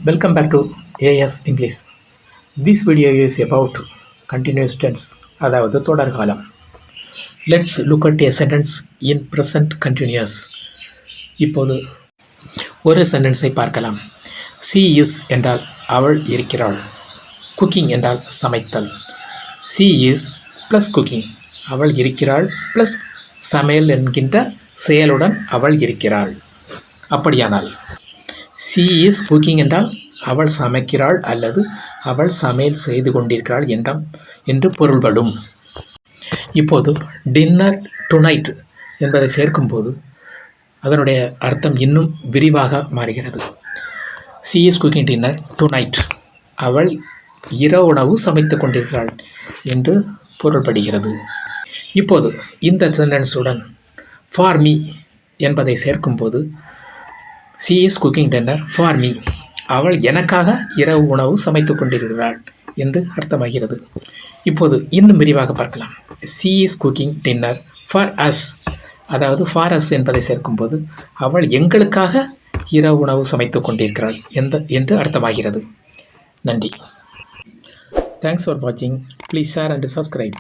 Welcome back to AS English. This video is about continuous tense, அதாவது தொடர் காலம். Let's look at a sentence in present continuous. இப்போது ஒரு சென்டென்ஸை பார்க்கலாம். She is என்றால் அவள் இருக்கிறாள். Cooking என்றால் சமைத்தல். She is plus cooking. அவள் இருக்கிறாள் plus சமையல் என்கின்ற செயலுடன் அவள் இருக்கிறாள். அப்படியானால் she is cooking என்றால் அவள் சமைக்கிறாள் அல்லது அவள் சமையல் செய்து கொண்டிருக்கிறாள் என்று பொருள்படும். இப்போது டின்னர் டுநைட் என்பதை சேர்க்கும்போது அதனுடைய அர்த்தம் இன்னும் விரிவாக மாறுகிறது. she is cooking dinner tonight. அவள் இரவு உணவு சமைத்து கொண்டிருக்கிறாள் என்று பொருள்படுகிறது. இப்போது இந்த சென்டென்ஸுடன் for me என்பதை சேர்க்கும்போது she is cooking dinner for me. அவள் எனக்காக இரவு உணவு சமைத்து கொண்டிருக்கிறாள் என்று அர்த்தமாகிறது. இப்போது இன்னும் விரிவாக பார்க்கலாம். she is cooking dinner for us. அதாவது for us என்பதை சேர்க்கும்போது அவள் எங்களுக்காக இரவு உணவு சமைத்து கொண்டிருக்கிறாள் என்று அர்த்தமாகிறது. நன்றி. Thanks for watching. Please share and subscribe.